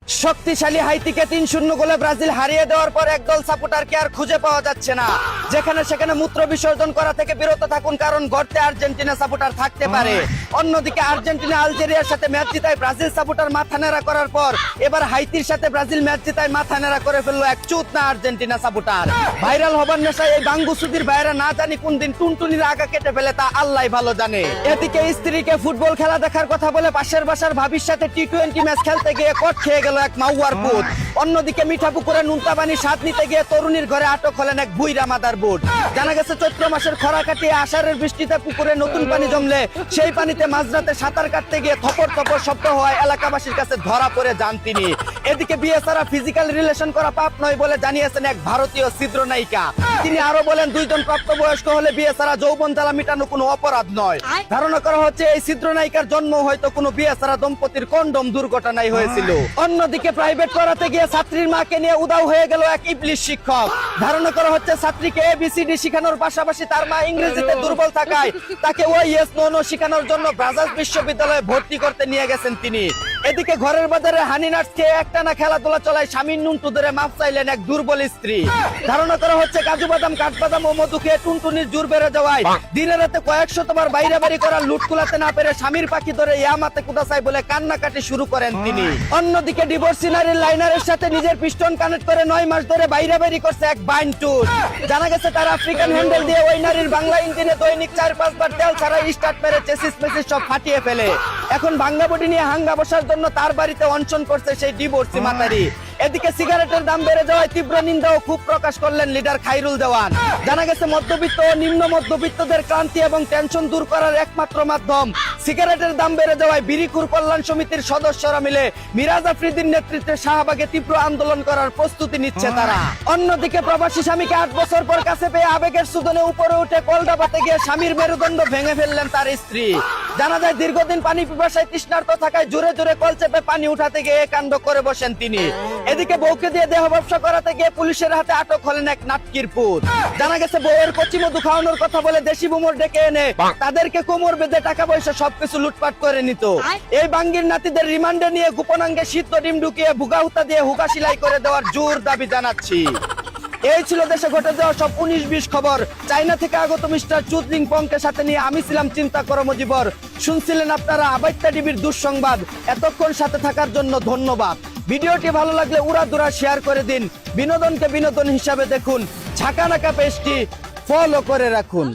শক্তিশালী হাইতিকে ৩-০ গোলে ব্রাজিল হারিয়ে দেওয়ার পর একদল সাপোর্টারকে আর খুঁজে পাওয়া যাচ্ছে না। যেখানে সেখানে মূত্র বিসর্জন করা থেকে বিরত থাকুন, কারণ গর্তে আর্জেন্টিনা সাপোর্টার থাকতে পারে। অন্যদিকে আর্জেন্টিনা আলজেরিয়ার সাথে ম্যাচ জিতায় ব্রাজিল সাপোর্টার মাথা নেড়া করার পর এবার হাইতির সাথে ব্রাজিল ম্যাচ জিতায় মাথা নেড়া করে ফেললো এক চুতনা আর্জেন্টিনা সাপোর্টার। ভাইরাল হবার নেশায় এই বাঙ্গুসুদির ভাইরা না জানি কোন দিন টুনটুনির আগা কেটে ফেলে তা আল্লাহই ভালো জানে। এদিকে স্ত্রীকে ফুটবল খেলা দেখার কথা বলে পাশের বাসার ভাবির সাথে টি-20 ম্যাচ খেলতে গিয়ে কট খেয়ে গেল এক মাউয়ার পুত। অন্যদিকে মিঠাপুকুরে নুনতা পানি স্বাদ নিতে গিয়ে তরুণীর ঘরে আটক হলেন এক বুইরা মাদার বুট। জানা গেছে চৈত্র মাসের খরা কাটিয়ে আষাঢ়ের বৃষ্টিতে পুকুরে নতুন পানি জমলে সেই পানিতে মাঝরাতে সাঁতার কাটতে গিয়ে থপর থপর শব্দ হওয়ায় এলাকাবাসীর কাছে ধরা পড়ে যান তিনি। এদিকে বিয়ে ছাড়া ফিজিক্যাল রিলেশন করা পাপ নয় বলে জানিয়েছেন এক ভারতীয় ছিদ্র নায়িকা। তিনি আরো বলেন, দুইজন প্রাপ্তবয়স্ক হলে বিয়ে ছাড়া যৌবন জ্বালা মিটানো কোনো অপরাধ নয়। ধারণা করা হচ্ছে এই ছিদ্র নায়িকার জন্ম হয়তো কোনো বিয়ে ছাড়া দম্পতির কন্ডম দুর্ঘটনায় হয়েছিল। অন্যদিকে প্রাইভেট পড়াতে গিয়ে ছাত্রীর মাকে নিয়ে উদাও হয়ে গেল এক ইবলিশ শিক্ষক। ধারণা করা হচ্ছে ছাত্রীকে ABCD শেখানোর পাশাপাশি তার মা ইংরেজিতে দুর্বল থাকায় তাকে ওই ইয়েস নো নো শেখানোর জন্য ব্রাজার্স বিশ্ববিদ্যালয়ে ভর্তি করতে নিয়ে গেছেন তিনি। এদিকে ঘরের বাজারে হানি নাটস খেয়ে একটানা খেলাধুলা চলায় স্বামীর নুনটু ধরে মাপ চাইলেন এক দুর্বল স্ত্রী। ধারণা করা হচ্ছে কাজু বাদাম, কাঠবাদাম ও মধু খেয়ে টুনটুনির জোর বেড়ে যাওয়ায় দিনে রাতে কয়েকশতবার বাইরে বাড়ি করার লুট কুলাতে না পেরে স্বামীর পাখি ধরে ইয়ামাতে কুদাসাই বলে কান্নাকাটি শুরু করেন তিনি। অন্যদিকে ডিভোর্সি নারীর লাইনারের সাথে নিজের পিস্টন কানেক্ট করে 9 মাস ধরে বাইরে বাড়ি করছে এক বাইনটুর। জানা গেছে তার আফ্রিকান হ্যান্ডেল দিয়ে ওই নারীর বাংলা ইঞ্জিনে দৈনিক 4-5 বার তেল ছাড়া স্টার্ট মেরে চেসিস মেসিস সব ফাটিয়ে ফেলে। এখন ভাঙ্গা বডি নিয়ে হাঙ্গা বসার জন্য তার বাড়িতে অনশন করছে সেই ডিভোর্সি মাতারি। এদিকে সিগারেটের দাম বেড়ে যাওয়ায় তীব্র নিন্দা ও ক্ষোভ প্রকাশ করলেন লিডার খাইরুল দেওয়ান। জানা গেছে মধ্যবিত্ত ও নিম্ন মধ্যবিত্তদের ক্লান্তি এবং টেনশন দূর করার একমাত্র মাধ্যম সিগারেটের দাম বেড়ে যাওয়ায় বিড়িখুর কল্যাণ সমিতির সদস্যরা মিলে মিরাজ আফ্রিদির নেতৃত্বে শাহবাগে তীব্র আন্দোলন করার প্রস্তুতি নিচ্ছে তারা। অন্যদিকে প্রবাসী স্বামীকে 8 বছর পর কাছে পেয়ে আবেগের সুদনে উপরে উঠে কলডাবাতে গিয়ে স্বামীর মেরুদণ্ড ভেঙে ফেললেন তার স্ত্রী। জানা যায় দীর্ঘদিন পানি পিপাসায় তৃষ্ণার্ত থাকায় জোরে জোরে কল চেপে পানি উঠাতে গিয়ে কাণ্ড করে বসেন তিনি। এদিকে বউকে দিয়ে দেহ ব্যবসা করাতে গিয়ে পুলিশের হাতে আটক হলেন এক নাটকির পুত। জানা গেছে বউয়ের কচি মধু খাওয়ানোর কথা বলে দেশি বুমর ডেকে এনে তাদেরকে কোমর বেঁধে টাকা পয়সা সবকিছু লুটপাট করে নিত। এই বাঙ্গির নাতিদের রিমান্ডে নিয়ে গোপনাঙ্গে সিদ্ধ ডিম ঢুকিয়ে ভুগাহুতা দিয়ে হুকা সিলাই করে দেওয়ার জোর দাবি জানাচ্ছি। এই ছিল দেশে ঘটে যাওয়া সব 19-20 খবর। চাইনা থেকে আগত মিস্টার চুদলিং পংকে সাথে নিয়ে আমি ছিলাম চিন্তা কর্মজীবর। শুনছিলেন আপনারা আবাইত্যা টিভির দুঃসংবাদ। এতক্ষণ সাথে থাকার জন্য ধন্যবাদ। ভিডিওটি ভালো লাগলে উড়াধুরা শেয়ার করে দিন। বিনোদনকে বিনোদন হিসাবে দেখুন। ঝাঁকানাকা পেজটি ফলো করে রাখুন।